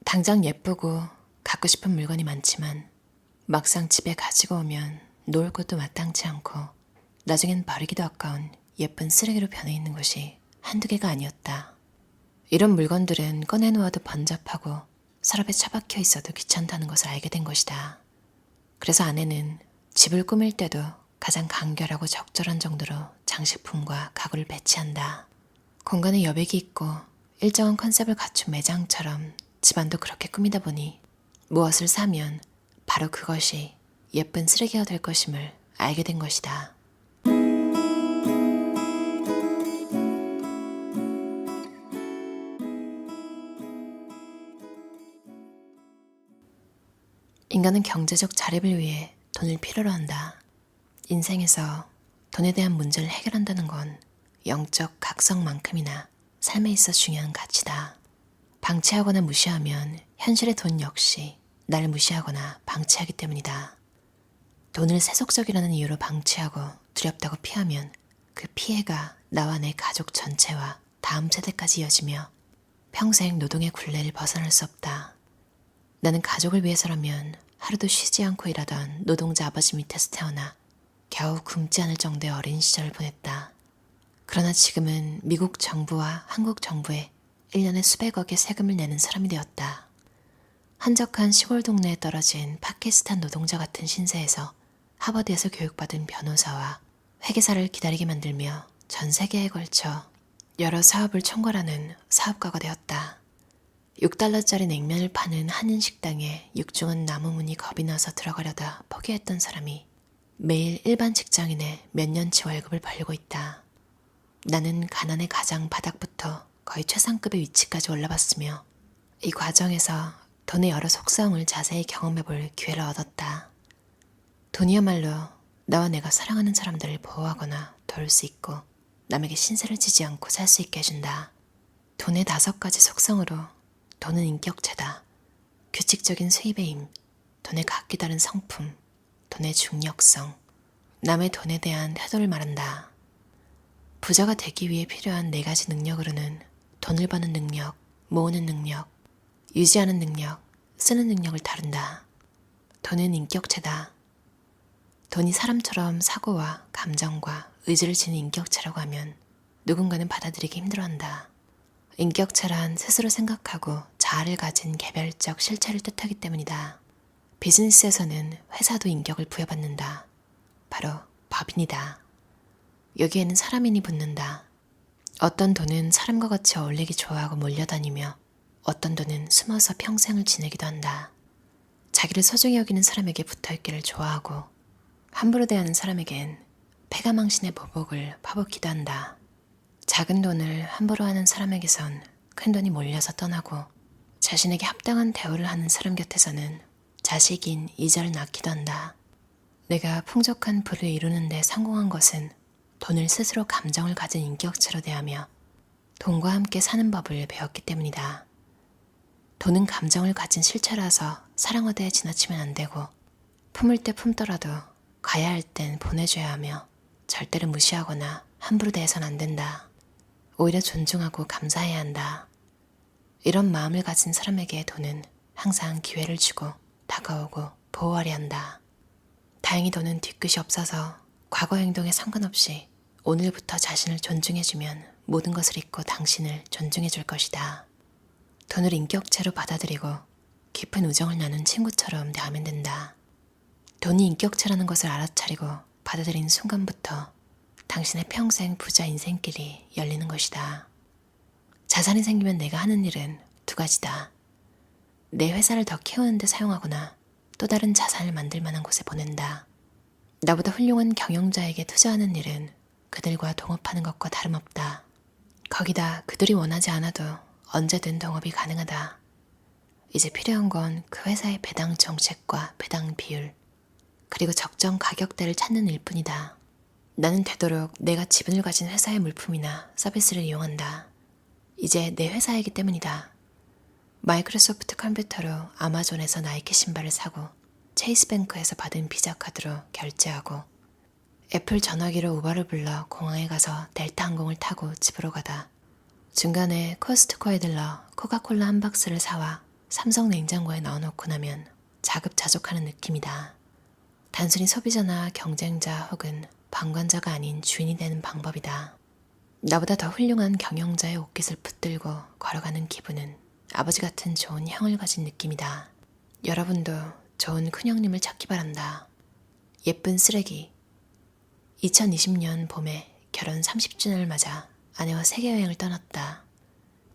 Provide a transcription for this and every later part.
당장 예쁘고 갖고 싶은 물건이 많지만 막상 집에 가지고 오면 놓을 곳도 마땅치 않고 나중엔 버리기도 아까운 예쁜 쓰레기로 변해 있는 것이 한두 개가 아니었다. 이런 물건들은 꺼내놓아도 번잡하고 서랍에 처박혀 있어도 귀찮다는 것을 알게 된 것이다. 그래서 아내는 집을 꾸밀 때도 가장 간결하고 적절한 정도로 장식품과 가구를 배치한다. 공간에 여백이 있고 일정한 컨셉을 갖춘 매장처럼 집안도 그렇게 꾸미다 보니 무엇을 사면 바로 그것이 예쁜 쓰레기가 될 것임을 알게 된 것이다. 인간은 경제적 자립을 위해 돈을 필요로 한다. 인생에서 돈에 대한 문제를 해결한다는 건 영적 각성만큼이나 삶에 있어 중요한 가치다. 방치하거나 무시하면 현실의 돈 역시 나를 무시하거나 방치하기 때문이다. 돈을 세속적이라는 이유로 방치하고 두렵다고 피하면 그 피해가 나와 내 가족 전체와 다음 세대까지 이어지며 평생 노동의 굴레를 벗어날 수 없다. 나는 가족을 위해서라면 하루도 쉬지 않고 일하던 노동자 아버지 밑에서 태어나 겨우 굶지 않을 정도의 어린 시절을 보냈다. 그러나 지금은 미국 정부와 한국 정부에 1년에 수백억의 세금을 내는 사람이 되었다. 한적한 시골 동네에 떨어진 파키스탄 노동자 같은 신세에서 하버드에서 교육받은 변호사와 회계사를 기다리게 만들며 전 세계에 걸쳐 여러 사업을 총괄하는 사업가가 되었다. 6달러짜리 냉면을 파는 한인 식당에 육중한 나무문이 겁이 나서 들어가려다 포기했던 사람이 매일 일반 직장인의 몇 년치 월급을 벌고 있다. 나는 가난의 가장 바닥부터 거의 최상급의 위치까지 올라봤으며 이 과정에서 돈의 여러 속성을 자세히 경험해볼 기회를 얻었다. 돈이야말로 나와 내가 사랑하는 사람들을 보호하거나 도울 수 있고 남에게 신세를 지지 않고 살 수 있게 해준다. 돈의 5가지 속성으로 돈은 인격체다. 규칙적인 수입의 힘, 돈의 각기 다른 성품, 돈의 중력성, 남의 돈에 대한 태도를 말한다. 부자가 되기 위해 필요한 4가지 능력으로는 돈을 버는 능력, 모으는 능력, 유지하는 능력, 쓰는 능력을 다룬다. 돈은 인격체다. 돈이 사람처럼 사고와 감정과 의지를 지닌 인격체라고 하면 누군가는 받아들이기 힘들어한다. 인격체란 스스로 생각하고 자아를 가진 개별적 실체를 뜻하기 때문이다. 비즈니스에서는 회사도 인격을 부여받는다. 바로 법인이다. 여기에는 사람인이 붙는다. 어떤 돈은 사람과 같이 어울리기 좋아하고 몰려다니며 어떤 돈은 숨어서 평생을 지내기도 한다. 자기를 소중히 여기는 사람에게 붙어있기를 좋아하고 함부로 대하는 사람에겐 패가망신의 보복을 퍼붓기도 한다. 작은 돈을 함부로 하는 사람에게선 큰 돈이 몰려서 떠나고 자신에게 합당한 대우를 하는 사람 곁에서는 자식인 이자를 낳기도 한다. 내가 풍족한 부를 이루는 데 성공한 것은 돈을 스스로 감정을 가진 인격체로 대하며 돈과 함께 사는 법을 배웠기 때문이다. 돈은 감정을 가진 실체라서 사랑하되 지나치면 안 되고 품을 때 품더라도 가야 할 땐 보내줘야 하며 절대로 무시하거나 함부로 대해선 안 된다. 오히려 존중하고 감사해야 한다. 이런 마음을 가진 사람에게 돈은 항상 기회를 주고 다가오고 보호하려 한다. 다행히 돈은 뒤끝이 없어서 과거 행동에 상관없이 오늘부터 자신을 존중해주면 모든 것을 잊고 당신을 존중해줄 것이다. 돈을 인격체로 받아들이고 깊은 우정을 나눈 친구처럼 대하면 된다. 돈이 인격체라는 것을 알아차리고 받아들인 순간부터 당신의 평생 부자 인생길이 열리는 것이다. 자산이 생기면 내가 하는 일은 2가지다. 내 회사를 더 키우는 데 사용하거나 또 다른 자산을 만들 만한 곳에 보낸다. 나보다 훌륭한 경영자에게 투자하는 일은 그들과 동업하는 것과 다름없다. 거기다 그들이 원하지 않아도 언제든 동업이 가능하다. 이제 필요한 건 그 회사의 배당 정책과 배당 비율, 그리고 적정 가격대를 찾는 일뿐이다. 나는 되도록 내가 지분을 가진 회사의 물품이나 서비스를 이용한다. 이제 내 회사이기 때문이다. 마이크로소프트 컴퓨터로 아마존에서 나이키 신발을 사고 체이스뱅크에서 받은 비자 카드로 결제하고 애플 전화기로 우버를 불러 공항에 가서 델타 항공을 타고 집으로 가다 중간에 코스트코에 들러 코카콜라 한 박스를 사와 삼성 냉장고에 넣어놓고 나면 자급자족하는 느낌이다. 단순히 소비자나 경쟁자 혹은 방관자가 아닌 주인이 되는 방법이다. 나보다 더 훌륭한 경영자의 옷깃을 붙들고 걸어가는 기분은 아버지 같은 좋은 형을 가진 느낌이다. 여러분도 좋은 큰형님을 찾기 바란다. 예쁜 쓰레기. 2020년 봄에 결혼 30주년을 맞아 아내와 세계여행을 떠났다.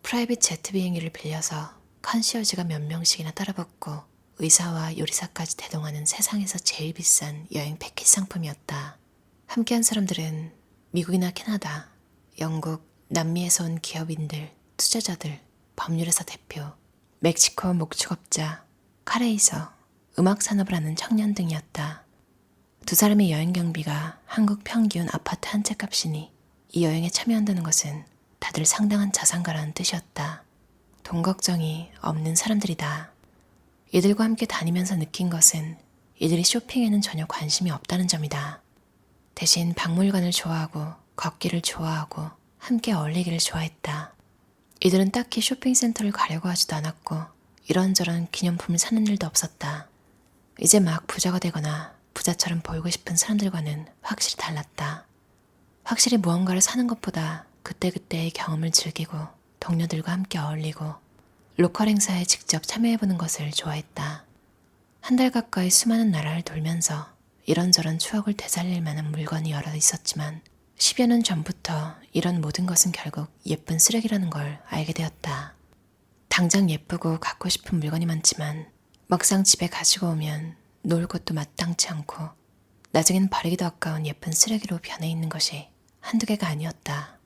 프라이빗 제트 비행기를 빌려서 컨시어지가 몇 명씩이나 따라붙고 의사와 요리사까지 대동하는 세상에서 제일 비싼 여행 패키지 상품이었다. 함께한 사람들은 미국이나 캐나다, 영국, 남미에서 온 기업인들, 투자자들, 법률회사 대표, 멕시코 목축업자, 카레이서, 음악 산업을 하는 청년 등이었다. 두 사람의 여행 경비가 한국 평균 아파트 한 채 값이니 이 여행에 참여한다는 것은 다들 상당한 자산가라는 뜻이었다. 돈 걱정이 없는 사람들이다. 이들과 함께 다니면서 느낀 것은 이들이 쇼핑에는 전혀 관심이 없다는 점이다. 대신 박물관을 좋아하고 걷기를 좋아하고 함께 어울리기를 좋아했다. 이들은 딱히 쇼핑센터를 가려고 하지도 않았고 이런저런 기념품을 사는 일도 없었다. 이제 막 부자가 되거나 부자처럼 보이고 싶은 사람들과는 확실히 달랐다. 확실히 무언가를 사는 것보다 그때그때의 경험을 즐기고 동료들과 함께 어울리고 로컬 행사에 직접 참여해보는 것을 좋아했다. 한 달 가까이 수많은 나라를 돌면서 이런저런 추억을 되살릴 만한 물건이 여러 있었지만 10여 년 전부터 이런 모든 것은 결국 예쁜 쓰레기라는 걸 알게 되었다. 당장 예쁘고 갖고 싶은 물건이 많지만 막상 집에 가지고 오면 놓을 곳도 마땅치 않고 나중엔 버리기도 아까운 예쁜 쓰레기로 변해 있는 것이 한두 개가 아니었다.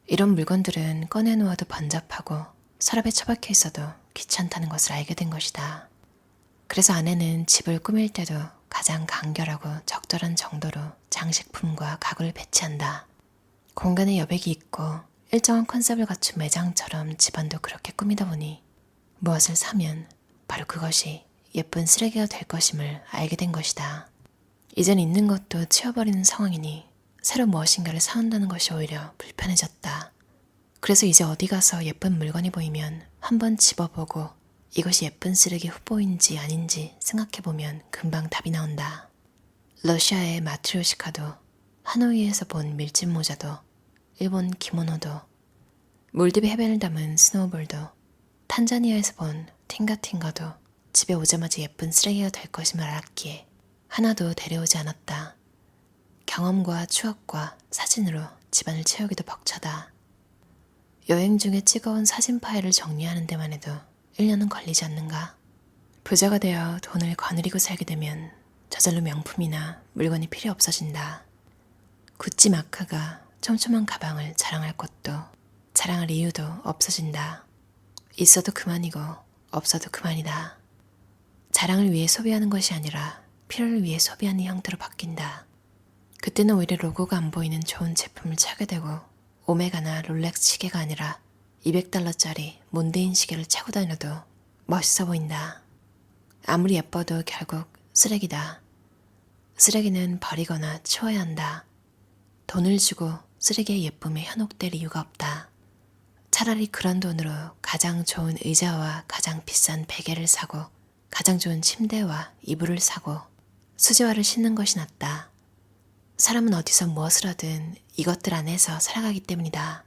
이런 물건들은 꺼내놓아도 번잡하고 서랍에 처박혀 있어도 귀찮다는 것을 알게 된 것이다. 그래서 아내는 집을 꾸밀 때도 가장 간결하고 적절한 정도로 장식품과 가구를 배치한다. 공간에 여백이 있고 일정한 컨셉을 갖춘 매장처럼 집안도 그렇게 꾸미다 보니 무엇을 사면 바로 그것이 예쁜 쓰레기가 될 것임을 알게 된 것이다. 이젠 있는 것도 치워버리는 상황이니 새로 무엇인가를 사온다는 것이 오히려 불편해졌다. 그래서 이제 어디 가서 예쁜 물건이 보이면 한번 집어보고 이것이 예쁜 쓰레기 후보인지 아닌지 생각해보면 금방 답이 나온다. 러시아의 마트리오시카도, 하노이에서 본 밀짚 모자도, 일본 기모노도, 몰디브 해변을 담은 스노우볼도, 탄자니아에서 본 팅가팅가도 집에 오자마자 예쁜 쓰레기가 될 것임을 알았기에 하나도 데려오지 않았다. 경험과 추억과 사진으로 집안을 채우기도 벅차다. 여행 중에 찍어온 사진 파일을 정리하는 데만 해도 1년은 걸리지 않는가? 부자가 되어 돈을 거느리고 살게 되면 저절로 명품이나 물건이 필요 없어진다. 구찌 마크가 촘촘한 가방을 자랑할 것도 자랑할 이유도 없어진다. 있어도 그만이고 없어도 그만이다. 자랑을 위해 소비하는 것이 아니라 필요를 위해 소비하는 형태로 바뀐다. 그때는 오히려 로고가 안 보이는 좋은 제품을 차게 되고 오메가나 롤렉스 시계가 아니라 $200짜리 몬데인 시계를 차고 다녀도 멋있어 보인다. 아무리 예뻐도 결국 쓰레기다. 쓰레기는 버리거나 치워야 한다. 돈을 주고 쓰레기의 예쁨에 현혹될 이유가 없다. 차라리 그런 돈으로 가장 좋은 의자와 가장 비싼 베개를 사고 가장 좋은 침대와 이불을 사고 수제화를 신는 것이 낫다. 사람은 어디서 무엇을 하든 이것들 안에서 살아가기 때문이다.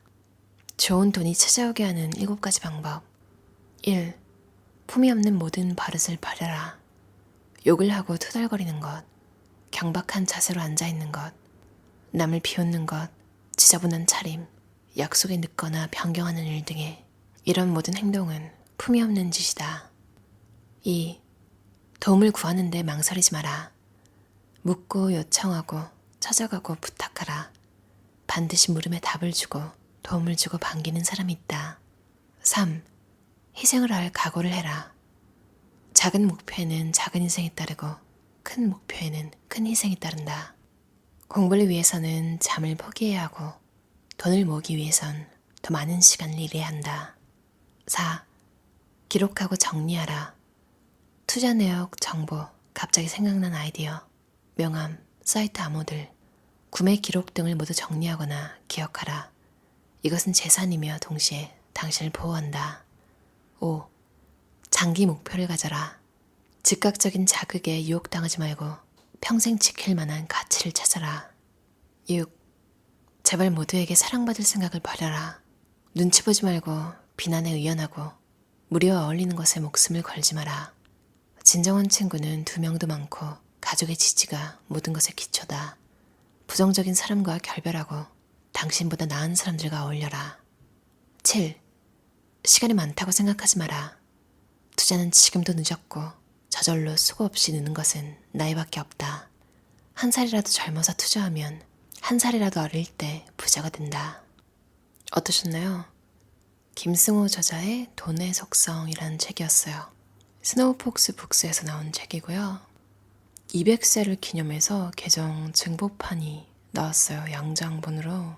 좋은 돈이 찾아오게 하는 7가지 방법. 1. 품이 없는 모든 버릇을 버려라. 욕을 하고 투덜거리는 것, 경박한 자세로 앉아있는 것, 남을 비웃는 것, 지저분한 차림, 약속에 늦거나 변경하는 일 등의 이런 모든 행동은 품이 없는 짓이다. 2. 도움을 구하는데 망설이지 마라. 묻고 요청하고 찾아가고 부탁하라. 반드시 물음에 답을 주고 도움을 주고 반기는 사람이 있다. 3. 희생을 할 각오를 해라. 작은 목표에는 작은 희생이 따르고 큰 목표에는 큰 희생이 따른다. 공부를 위해서는 잠을 포기해야 하고 돈을 모으기 위해선 더 많은 시간을 일해야 한다. 4. 기록하고 정리하라. 투자 내역, 정보, 갑자기 생각난 아이디어, 명함, 사이트 암호들, 구매 기록 등을 모두 정리하거나 기억하라. 이것은 재산이며 동시에 당신을 보호한다. 5. 단기 목표를 가져라. 즉각적인 자극에 유혹당하지 말고 평생 지킬 만한 가치를 찾아라. 6. 제발 모두에게 사랑받을 생각을 버려라. 눈치 보지 말고 비난에 의연하고 무리와 어울리는 것에 목숨을 걸지 마라. 진정한 친구는 2명도 많고 가족의 지지가 모든 것의 기초다. 부정적인 사람과 결별하고 당신보다 나은 사람들과 어울려라. 7. 시간이 많다고 생각하지 마라. 투자는 지금도 늦었고 저절로 수고 없이 느는 것은 나이밖에 없다. 1살이라도 젊어서 투자하면 1살이라도 어릴 때 부자가 된다. 어떠셨나요? 김승호 저자의 돈의 속성이라는 책이었어요. 스노우폭스 북스에서 나온 책이고요. 200세를 기념해서 개정 증보판이 나왔어요. 양장본으로.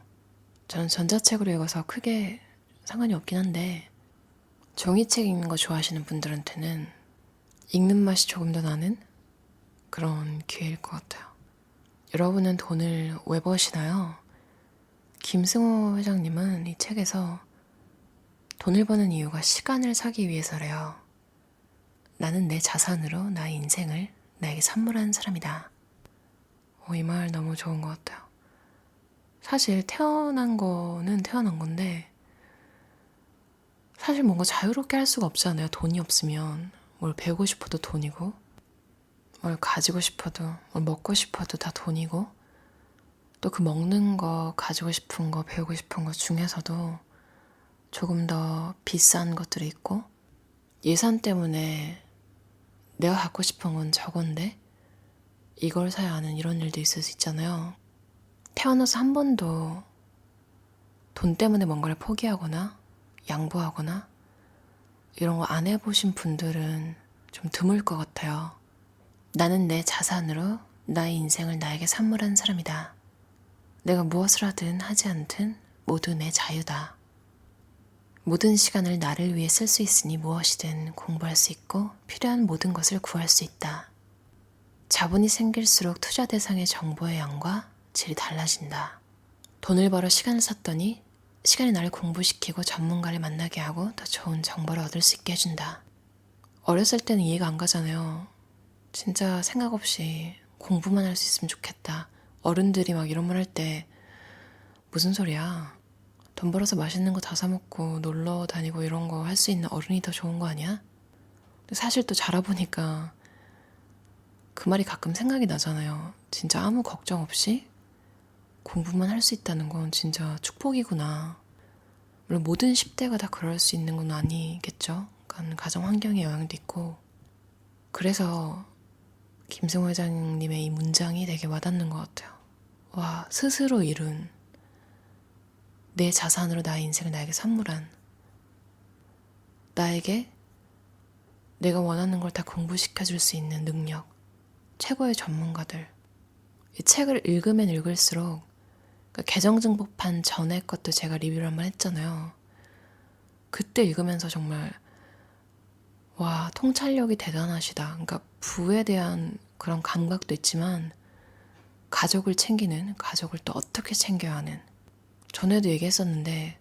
저는 전자책으로 읽어서 크게 상관이 없긴 한데 종이책 읽는 거 좋아하시는 분들한테는 읽는 맛이 조금 더 나는 그런 기회일 것 같아요. 여러분은 돈을 왜 버시나요? 김승호 회장님은 이 책에서 돈을 버는 이유가 시간을 사기 위해서래요. 나는 내 자산으로 나의 인생을 나에게 선물한 사람이다. 이 말 너무 좋은 것 같아요. 사실 태어난 거는 태어난 건데 사실 뭔가 자유롭게 할 수가 없잖아요. 돈이 없으면 뭘 배우고 싶어도 돈이고 뭘 가지고 싶어도 뭘 먹고 싶어도 다 돈이고 또 그 먹는 거 가지고 싶은 거 배우고 싶은 거 중에서도 조금 더 비싼 것들이 있고 예산 때문에 내가 갖고 싶은 건 저건데 이걸 사야 하는 이런 일도 있을 수 있잖아요. 태어나서 한 번도 돈 때문에 뭔가를 포기하거나 양보하거나 이런 거 안 해보신 분들은 좀 드물 것 같아요. 나는 내 자산으로 나의 인생을 나에게 선물한 사람이다. 내가 무엇을 하든 하지 않든 모두 내 자유다. 모든 시간을 나를 위해 쓸 수 있으니 무엇이든 공부할 수 있고 필요한 모든 것을 구할 수 있다. 자본이 생길수록 투자 대상의 정보의 양과 질이 달라진다. 돈을 벌어 시간을 썼더니 시간이 나를 공부시키고 전문가를 만나게 하고 더 좋은 정보를 얻을 수 있게 해준다. 어렸을 때는 이해가 안 가잖아요. 진짜 생각 없이 공부만 할 수 있으면 좋겠다. 어른들이 막 이런 말 할 때 무슨 소리야. 돈 벌어서 맛있는 거 다 사 먹고 놀러 다니고 이런 거 할 수 있는 어른이 더 좋은 거 아니야? 근데 사실 또 자라보니까 그 말이 가끔 생각이 나잖아요. 진짜 아무 걱정 없이 공부만 할 수 있다는 건 진짜 축복이구나. 물론 모든 10대가 다 그럴 수 있는 건 아니겠죠. 그러니까 가정 환경의 영향도 있고. 그래서 김승호 회장님의 이 문장이 되게 와닿는 것 같아요. 와, 스스로 이룬 내 자산으로 나의 인생을 나에게 선물한 나에게 내가 원하는 걸 다 공부시켜줄 수 있는 능력, 최고의 전문가들. 이 책을 읽으면 읽을수록 그러니까 개정증보판 전에 것도 제가 리뷰를 한번 했잖아요. 그때 읽으면서 정말 와, 통찰력이 대단하시다. 그러니까 부에 대한 그런 감각도 있지만 가족을 챙기는, 가족을 또 어떻게 챙겨야 하는. 전에도 얘기했었는데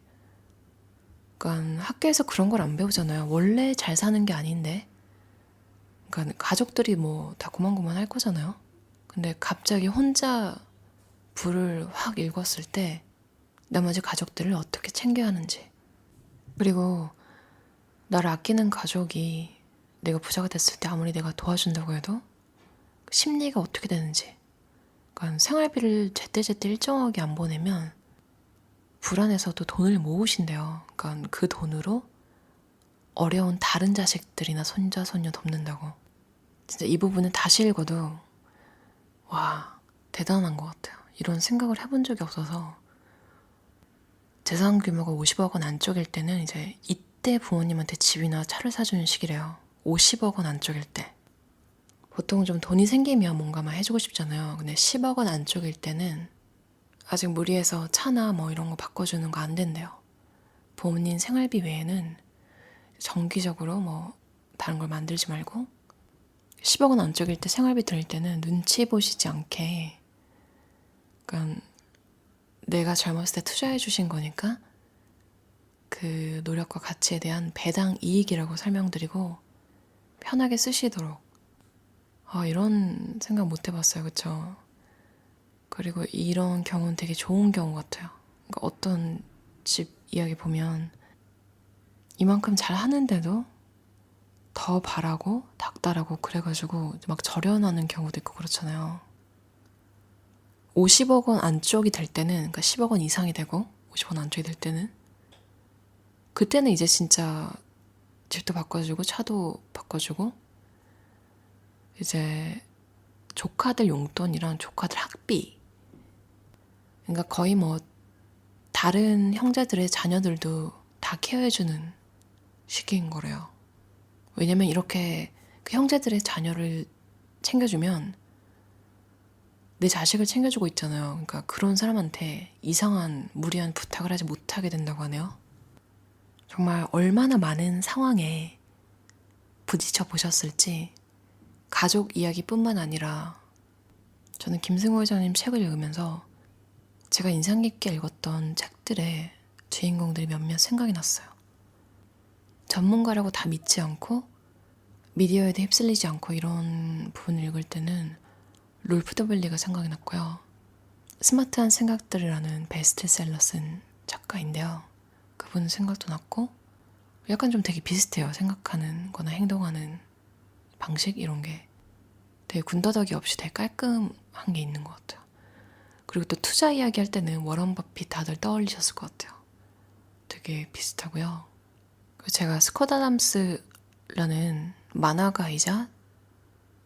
그러니까 학교에서 그런 걸 안 배우잖아요. 원래 잘 사는 게 아닌데 그러니까 가족들이 뭐 다 고만고만 할 거잖아요. 근데 갑자기 혼자 부를 확 읽었을 때 나머지 가족들을 어떻게 챙겨야 하는지 그리고 나를 아끼는 가족이 내가 부자가 됐을 때 아무리 내가 도와준다고 해도 심리가 어떻게 되는지 그러니까 생활비를 제때제때 일정하게 안 보내면 불안해서도 돈을 모으신대요. 그러니까 그 돈으로 어려운 다른 자식들이나 손자, 손녀 돕는다고. 진짜 이 부분은 다시 읽어도 와, 대단한 것 같아요. 이런 생각을 해본 적이 없어서 재산 규모가 50억 원 안쪽일 때는 이제 이때 부모님한테 집이나 차를 사주는 시기래요. 50억 원 안쪽일 때. 보통 좀 돈이 생기면 뭔가 막 해주고 싶잖아요. 근데 10억 원 안쪽일 때는 아직 무리해서 차나 뭐 이런 거 바꿔주는 거 안 된대요. 부모님 생활비 외에는 정기적으로 뭐 다른 걸 만들지 말고 10억 원 안쪽일 때 생활비 드릴 때는 눈치 보시지 않게 그러니까 내가 젊었을 때 투자해 주신 거니까 그 노력과 가치에 대한 배당 이익이라고 설명드리고 편하게 쓰시도록. 이런 생각 못 해봤어요. 그쵸? 그리고 이런 경우는 되게 좋은 경우 같아요. 그러니까 어떤 집 이야기 보면 이만큼 잘 하는데도 더 바라고 닥달하고 그래가지고 막 절연하는 경우도 있고 그렇잖아요. 50억 원 안쪽이 될 때는, 그러니까 10억 원 이상이 되고 50억 원 안쪽이 될 때는, 그때는 이제 진짜 집도 바꿔주고 차도 바꿔주고 이제 조카들 용돈이랑 조카들 학비, 그러니까 거의 뭐 다른 형제들의 자녀들도 다 케어해주는 시기인 거래요. 왜냐면 이렇게 그 형제들의 자녀를 챙겨주면 내 자식을 챙겨주고 있잖아요. 그러니까 그런 사람한테 이상한 무리한 부탁을 하지 못하게 된다고 하네요. 정말 얼마나 많은 상황에 부딪혀 보셨을지, 가족 이야기뿐만 아니라 저는 김승호 회장님 책을 읽으면서 제가 인상 깊게 읽었던 책들의 주인공들이 몇몇 생각이 났어요. 전문가라고 다 믿지 않고 미디어에도 휩쓸리지 않고 이런 부분을 읽을 때는 롤프 더블리가 생각이 났고요. 스마트한 생각들이라는 베스트셀러 쓴 작가인데요. 그분 생각도 났고 약간 좀 되게 비슷해요. 생각하는 거나 행동하는 방식 이런 게 되게 군더더기 없이 되게 깔끔한 게 있는 것 같아요. 그리고 또 투자 이야기 할 때는 워런 버핏 다들 떠올리셨을 것 같아요. 되게 비슷하고요. 그리고 제가 스콧 아담스라는 만화가이자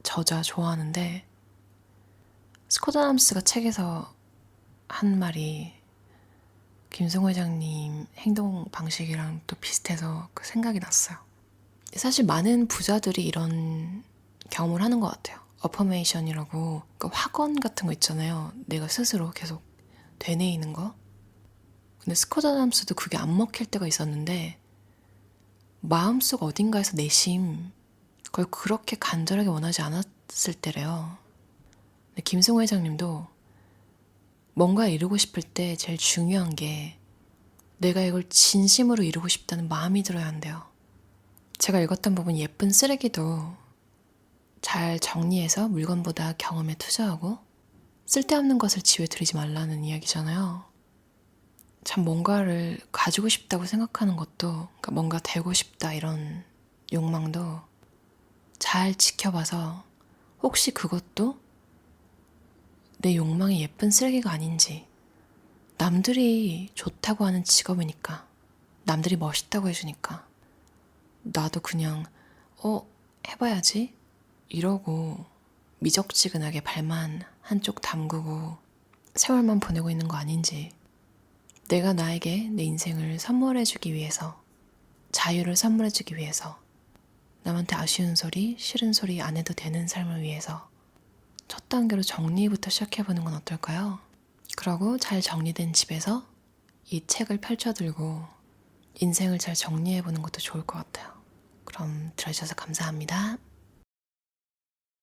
저자 좋아하는데, 스콧 아담스가 책에서 한 말이 김승호 회장님 행동 방식이랑 또 비슷해서 그 생각이 났어요. 사실 많은 부자들이 이런 경험을 하는 것 같아요. 어퍼메이션이라고, 그러니까 확언 같은 거 있잖아요. 내가 스스로 계속 되뇌이는 거. 근데 스콧 아담스도 그게 안 먹힐 때가 있었는데 마음속 어딘가에서 내심 그걸 그렇게 간절하게 원하지 않았을 때래요. 근데 김승호 회장님도 뭔가 이루고 싶을 때 제일 중요한 게 내가 이걸 진심으로 이루고 싶다는 마음이 들어야 한대요. 제가 읽었던 부분, 예쁜 쓰레기도 잘 정리해서 물건보다 경험에 투자하고 쓸데없는 것을 집에 들이지 말라는 이야기잖아요. 참 뭔가를 가지고 싶다고 생각하는 것도, 그러니까 뭔가 되고 싶다 이런 욕망도 잘 지켜봐서 혹시 그것도 내 욕망이 예쁜 쓰레기가 아닌지. 남들이 좋다고 하는 직업이니까, 남들이 멋있다고 해주니까 나도 그냥 해봐야지 이러고 미적지근하게 발만 한쪽 담그고 세월만 보내고 있는 거 아닌지, 내가 나에게 내 인생을 선물해주기 위해서, 자유를 선물해주기 위해서, 남한테 아쉬운 소리, 싫은 소리 안 해도 되는 삶을 위해서 첫 단계로 정리부터 시작해보는 건 어떨까요? 그러고 잘 정리된 집에서 이 책을 펼쳐들고 인생을 잘 정리해보는 것도 좋을 것 같아요. 그럼 들어주셔서 감사합니다.